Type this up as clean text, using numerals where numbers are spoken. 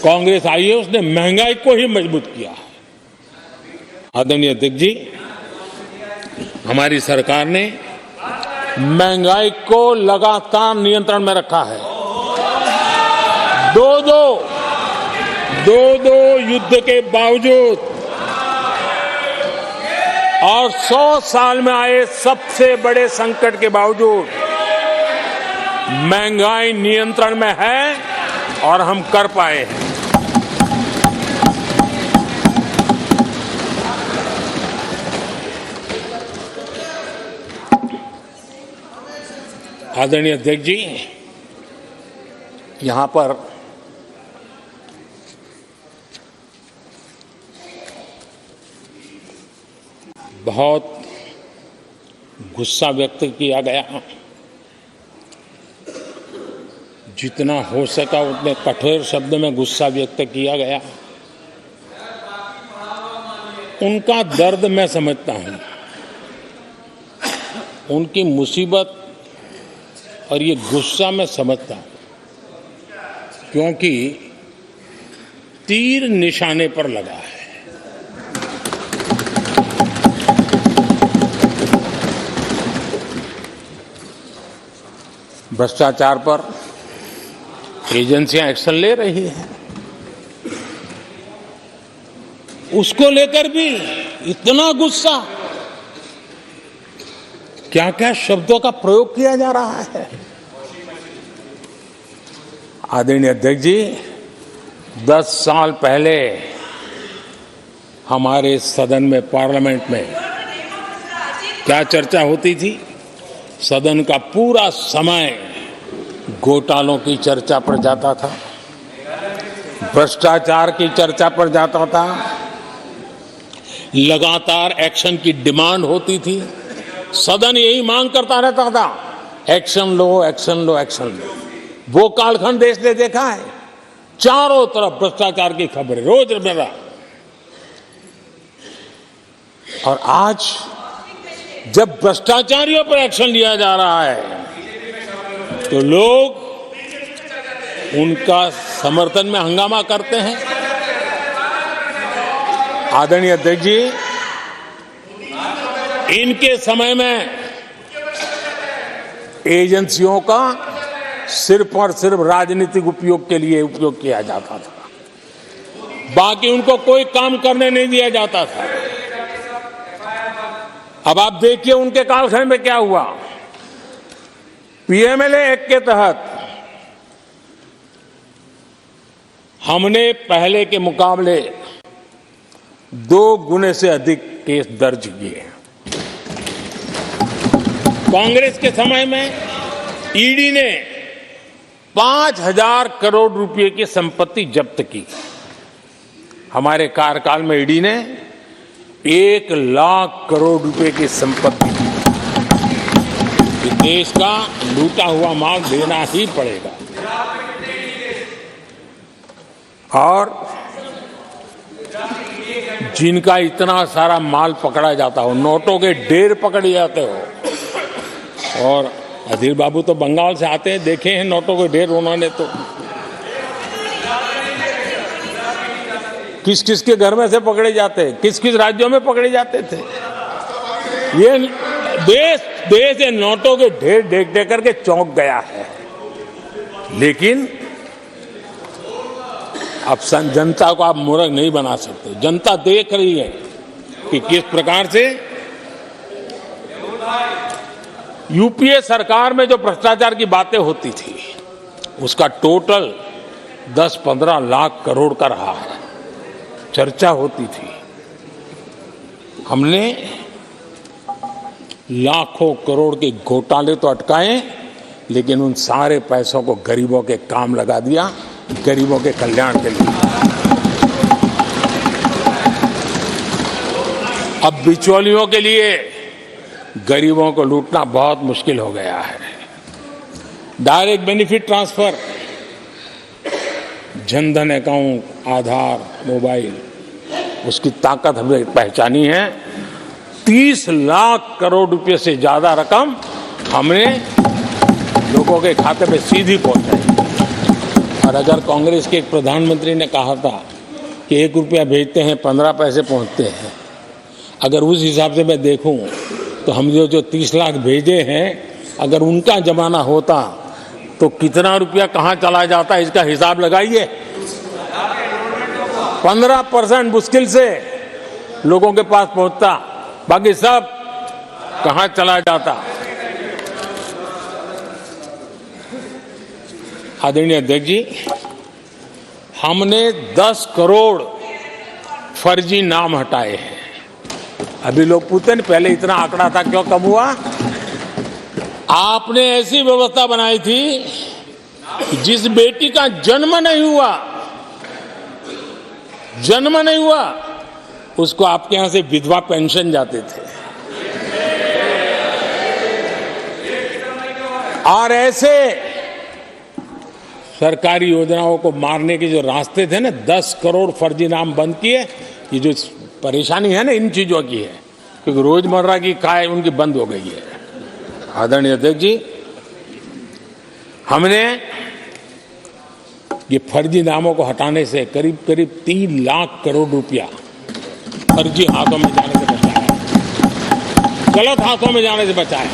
कांग्रेस आई है उसने महंगाई को ही मजबूत किया है। आदरणीय अध्यक्ष जी, हमारी सरकार ने महंगाई को लगातार नियंत्रण में रखा है। दो युद्ध के बावजूद और 100 साल में आए सबसे बड़े संकट के बावजूद महंगाई नियंत्रण में है और हम कर पाए हैं। आदरणीय अध्यक्ष जी, यहां पर बहुत गुस्सा व्यक्त किया गया। जितना हो सका उतने कठोर शब्द में गुस्सा व्यक्त किया गया। उनका दर्द मैं समझता हूं, उनकी मुसीबत और ये गुस्सा मैं समझता हूं, क्योंकि तीर निशाने पर लगा है। भ्रष्टाचार पर एजेंसियां एक्शन ले रही हैं, उसको लेकर भी इतना गुस्सा, क्या क्या शब्दों का प्रयोग किया जा रहा है। आदरणीय अध्यक्ष जी, 10 साल पहले हमारे सदन में, पार्लियामेंट में क्या चर्चा होती थी? सदन का पूरा समय घोटालों की चर्चा पर जाता था, भ्रष्टाचार की चर्चा पर जाता था, लगातार एक्शन की डिमांड होती थी। सदन यही मांग करता रहता था, एक्शन लो, एक्शन लो, एक्शन लो। वो कालखंड देश ने देखा है, चारों तरफ भ्रष्टाचार की खबरें रोज मेरा। और आज जब भ्रष्टाचारियों पर एक्शन लिया जा रहा है तो लोग उनका समर्थन में हंगामा करते हैं। आदरणीय अध्यक्ष जी, इनके समय में एजेंसियों का सिर्फ और सिर्फ राजनीतिक उपयोग के लिए उपयोग किया जाता था, बाकी उनको कोई काम करने नहीं दिया जाता था। अब आप देखिए उनके कालखंड में क्या हुआ। पीएमएलए एक्ट के तहत हमने पहले के मुकाबले 2 गुने से अधिक केस दर्ज किए। कांग्रेस के समय में ईडी ने 5,000 करोड़ रुपए की संपत्ति जब्त की। हमारे कार्यकाल में ईडी ने 1 लाख करोड़ रुपए की संपत्ति की। देश का लूटा हुआ माल देना ही पड़ेगा। और जिनका इतना सारा माल पकड़ा जाता हो, नोटों के ढेर पकड़े जाते हो। और अधीर बाबू तो बंगाल से आते हैं, देखे हैं नोटों के ढेर उन्होंने। तो किस किस के घर में से पकड़े जाते, किस किस राज्यों में पकड़े जाते थे। ये देश ये नोटों के ढेर देख देख करके चौंक गया है। लेकिन अब जनता को आप मूर्ख नहीं बना सकते। जनता देख रही है कि किस प्रकार से यूपीए सरकार में जो भ्रष्टाचार की बातें होती थी उसका टोटल 10-15 लाख करोड़ का रहा है, चर्चा होती थी। हमने लाखों करोड़ के घोटाले तो अटकाए, लेकिन उन सारे पैसों को गरीबों के काम लगा दिया, गरीबों के कल्याण के लिए। अब बिचौलियों के लिए गरीबों को लूटना बहुत मुश्किल हो गया है। Direct benefit transfer, Jan Dhan account, Aadhaar, mobile, उसकी ताकत हमने पहचानी है। 30 लाख करोड़ रुपए से ज्यादा रकम हमने लोगों के खाते में सीधी पहुंचाई। और और अगर कांग्रेस के एक प्रधानमंत्री ने कहा था कि 1 रुपया भेजते हैं 15 पैसे पहुंचते हैं, अगर उस हिसाब से मैं देखूं तो हम जो 30 लाख भेजे हैं, अगर उनका जमाना होता तो कितना रुपया कहां चला जाता, इसका हिसाब लगाइए। 15% मुश्किल से लोगों के पास पहुंचता, बाकी सब कहां चला जाता। आदरणीय अध्यक्ष जी, हमने 10 करोड़ फर्जी नाम हटाए हैं। अभी लोग पूछते हैं पहले इतना आंकड़ा था, क्यों कम हुआ? आपने ऐसी व्यवस्था बनाई थी कि जिस बेटी का जन्म नहीं हुआ उसको आपके यहां से विधवा पेंशन जाते थे। और ऐसे सरकारी योजनाओं को मारने के जो रास्ते थे ना, 10 करोड़ फर्जी नाम बंद किए। ये जो परेशानी है ना इन चीजों की है, क्योंकि रोजमर्रा की काय उनकी बंद हो गई है। आदरणीय अध्यक्ष जी, हमने ये फर्जी नामों को हटाने से करीब 3 लाख करोड़ रुपया फर्जी हाथों में जाने से बचाया, गलत हाथों में जाने से बचाया।